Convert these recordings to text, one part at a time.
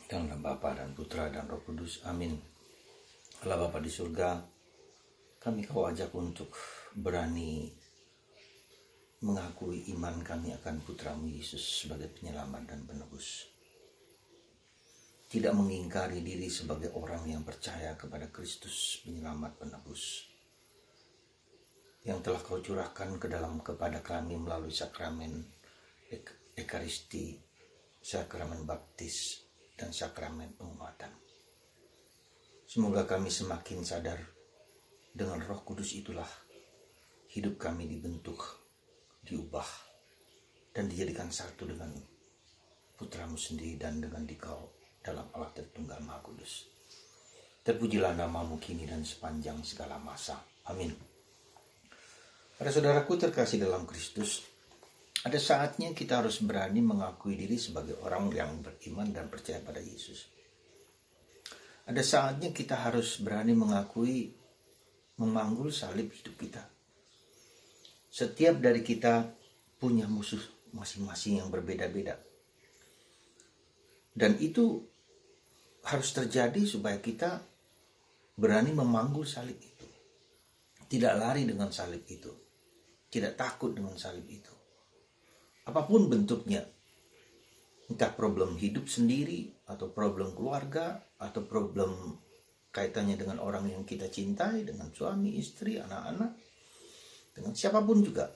Dalam nama Bapa dan Putra dan Roh Kudus. Amin. Allah Bapa di surga, kami kau ajak untuk berani mengakui iman kami akan Putramu Yesus sebagai penyelamat dan penebus. Tidak mengingkari diri sebagai orang yang percaya kepada Kristus penyelamat penebus yang telah kau curahkan kepada kami melalui sakramen Ekaristi, sakramen baptis, dan sakramen pengubatan. Semoga kami semakin sadar dengan Roh Kudus itulah hidup kami dibentuk, diubah, dan dijadikan satu dengan Putramu sendiri dan dengan Dikau dalam Allah Tritunggal Maha Kudus. Terpujilah namamu kini dan sepanjang segala masa. Amin. Para saudaraku terkasih dalam Kristus, ada saatnya kita harus berani mengakui diri sebagai orang yang beriman dan percaya pada Yesus. Ada saatnya kita harus berani mengakui, memanggul salib hidup kita. Setiap dari kita punya musuh masing-masing yang berbeda-beda. Dan itu harus terjadi supaya kita berani memanggul salib itu. Tidak lari dengan salib itu. Tidak takut dengan salib itu. Apapun bentuknya, entah problem hidup sendiri, atau problem keluarga, atau problem kaitannya dengan orang yang kita cintai, dengan suami, istri, anak-anak, dengan siapapun juga.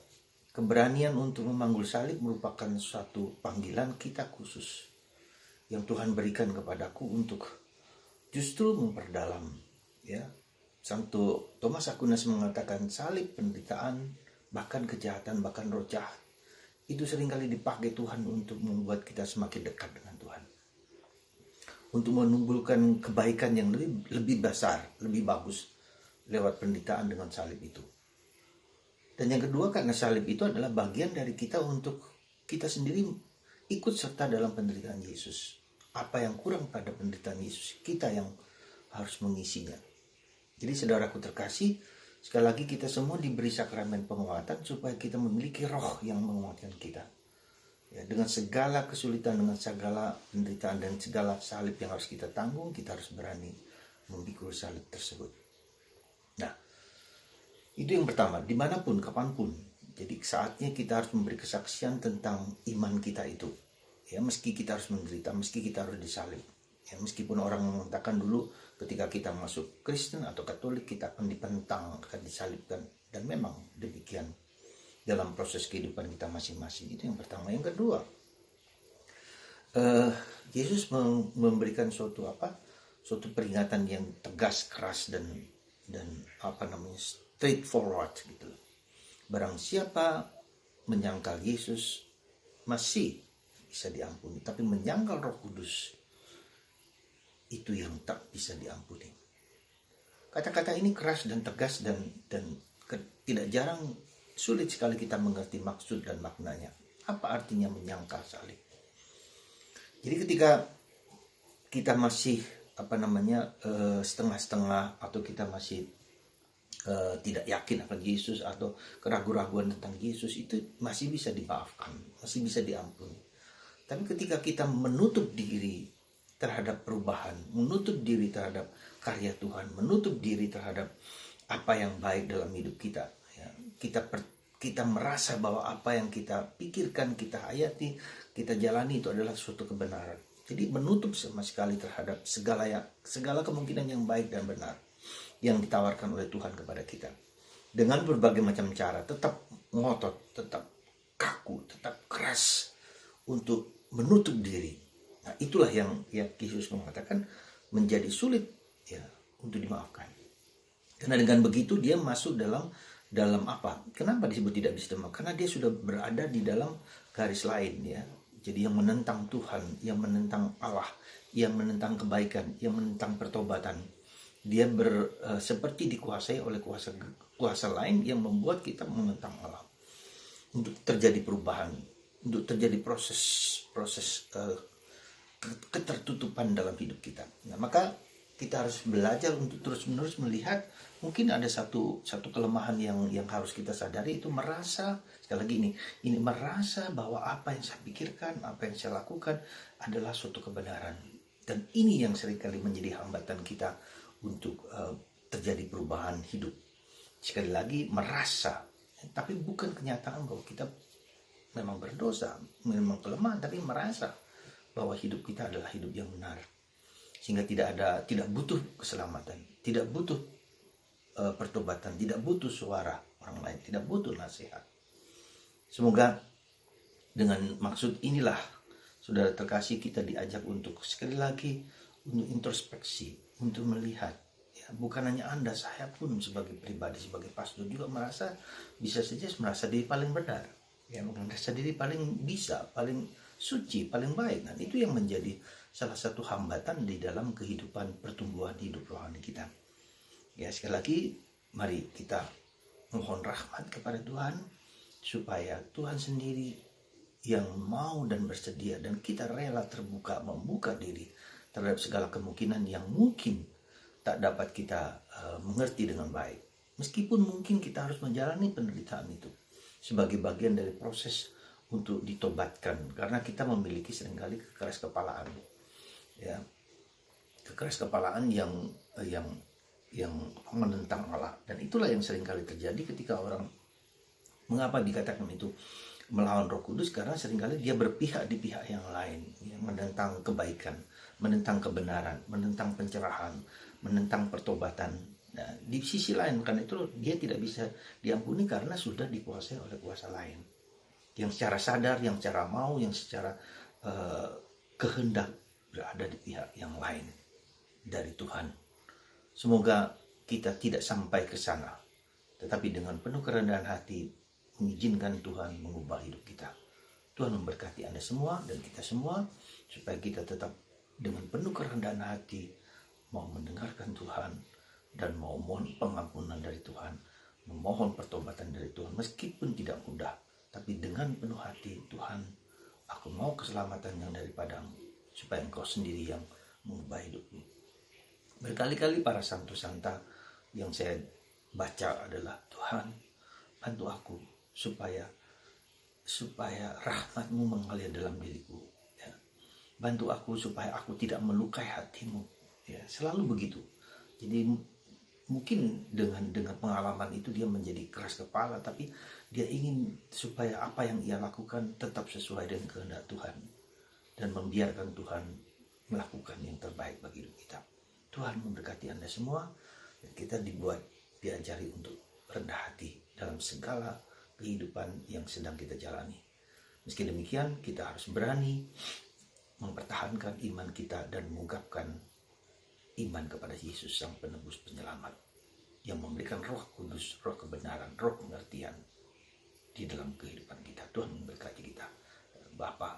Keberanian untuk memanggul salib merupakan suatu panggilan kita khusus yang Tuhan berikan kepadaku untuk justru memperdalam. Ya, Santo Thomas Aquinas mengatakan salib, penderitaan, bahkan kejahatan, bahkan roh jahat, itu seringkali dipakai Tuhan untuk membuat kita semakin dekat dengan Tuhan. Untuk menumbuhkan kebaikan yang lebih besar, lebih bagus lewat penderitaan dengan salib itu. Dan yang kedua, karena salib itu adalah bagian dari kita untuk kita sendiri ikut serta dalam penderitaan Yesus. Apa yang kurang pada penderitaan Yesus, kita yang harus mengisinya. Jadi saudaraku terkasih, sekali lagi kita semua diberi sakramen penguatan supaya kita memiliki roh yang menguatkan kita. Ya, dengan segala kesulitan, dengan segala penderitaan dan segala salib yang harus kita tanggung, kita harus berani memikul salib tersebut. Nah, itu yang pertama, dimanapun, kapanpun. Jadi saatnya kita harus memberi kesaksian tentang iman kita itu. Ya, meski kita harus menderita, meski kita harus disalib. Ya, meskipun orang mengatakan dulu ketika kita masuk Kristen atau Katolik kita akan dipentang, akan disalibkan. Dan memang demikian dalam proses kehidupan kita masing-masing. Itu yang pertama. Yang kedua, Yesus memberikan suatu peringatan yang tegas, keras dan straightforward gitu. Barang siapa menyangkal Yesus masih bisa diampuni, tapi menyangkal Roh Kudus itu yang tak bisa diampuni. Kata-kata ini keras dan tegas dan tidak jarang sulit sekali kita mengerti maksud dan maknanya. Apa artinya menyangkal salib? Jadi ketika kita masih setengah-setengah atau kita masih tidak yakin akan Yesus atau keraguan-raguan tentang Yesus, itu masih bisa dimaafkan, masih bisa diampuni. Tapi ketika kita menutup diri terhadap perubahan, menutup diri terhadap karya Tuhan, menutup diri terhadap apa yang baik dalam hidup kita, ya, kita merasa bahwa apa yang kita pikirkan, kita hayati, kita jalani itu adalah suatu kebenaran. Jadi menutup sama sekali terhadap segala kemungkinan yang baik dan benar yang ditawarkan oleh Tuhan kepada kita. Dengan berbagai macam cara, tetap ngotot, tetap kaku, tetap keras untuk menutup diri. Nah, itulah yang Yesus mengatakan menjadi sulit ya untuk dimaafkan. Karena dengan begitu dia masuk dalam apa? Kenapa disebut tidak bisa dimaafkan? Karena dia sudah berada di dalam garis lain ya. Jadi yang menentang Tuhan, yang menentang Allah, yang menentang kebaikan, yang menentang pertobatan. Dia seperti dikuasai oleh kuasa lain yang membuat kita menentang Allah. Untuk terjadi perubahan, untuk terjadi proses ketertutupan dalam hidup kita. Nah, maka kita harus belajar untuk terus-menerus melihat mungkin ada satu kelemahan yang harus kita sadari, itu merasa, sekali lagi ini merasa bahwa apa yang saya pikirkan, apa yang saya lakukan adalah suatu kebenaran. Dan ini yang seringkali menjadi hambatan kita untuk terjadi perubahan hidup. Sekali lagi merasa, tapi bukan kenyataan bahwa kita memang berdosa, memang kelemahan, tapi merasa bahwa hidup kita adalah hidup yang benar. Sehingga tidak butuh keselamatan, tidak butuh pertobatan, tidak butuh suara orang lain, tidak butuh nasihat. Semoga dengan maksud inilah, saudara terkasih, kita diajak untuk sekali lagi untuk introspeksi, untuk melihat. Ya, bukan hanya Anda, saya pun sebagai pribadi, sebagai pastor juga merasa, bisa saja merasa diri paling benar, ya, merasa diri paling bisa, paling suci, paling baik. Dan itu yang menjadi salah satu hambatan di dalam kehidupan pertumbuhan hidup rohani kita. Ya, sekali lagi mari kita mohon rahmat kepada Tuhan, supaya Tuhan sendiri yang mau dan bersedia, dan kita rela terbuka, membuka diri terhadap segala kemungkinan yang mungkin tak dapat kita mengerti dengan baik. Meskipun mungkin kita harus menjalani penderitaan itu sebagai bagian dari proses untuk ditobatkan, karena kita memiliki seringkali kekeras kepalaan, ya, kekeras kepalaan yang menentang Allah. Dan itulah yang seringkali terjadi ketika orang, mengapa dikatakan itu melawan Roh Kudus, karena seringkali dia berpihak di pihak yang lain, yang menentang kebaikan, menentang kebenaran, menentang pencerahan, menentang pertobatan. Nah, di sisi lain, karena itu dia tidak bisa diampuni karena sudah dikuasai oleh kuasa lain, yang secara sadar, yang secara mau, yang secara kehendak berada di pihak yang lain dari Tuhan. Semoga kita tidak sampai ke sana, tetapi dengan penuh kerendahan hati mengizinkan Tuhan mengubah hidup kita. Tuhan memberkati Anda semua dan kita semua, supaya kita tetap dengan penuh kerendahan hati mau mendengarkan Tuhan dan mau mohon pengampunan dari Tuhan, memohon pertobatan dari Tuhan, meskipun tidak mudah, tapi dengan penuh hati, Tuhan, aku mau keselamatan yang daripadamu, supaya Engkau sendiri yang mengubah hidupku. Berkali-kali para santo santa yang saya baca adalah, Tuhan, bantu aku supaya rahmat-Mu mengalir dalam diriku, ya. Bantu aku supaya aku tidak melukai hati-Mu, ya. Selalu begitu. Jadi mungkin dengan pengalaman itu dia menjadi keras kepala, tapi dia ingin supaya apa yang ia lakukan tetap sesuai dengan kehendak Tuhan, dan membiarkan Tuhan melakukan yang terbaik bagi hidup kita. Tuhan memberkati Anda semua, dan kita diajari untuk rendah hati dalam segala kehidupan yang sedang kita jalani. Meski demikian, kita harus berani mempertahankan iman kita dan mengungkapkan iman kepada Yesus Sang Penebus Penyelamat, yang memberikan Roh Kudus, Roh kebenaran, Roh pengertian di dalam kehidupan kita. Tuhan memberkati kita. Bapa,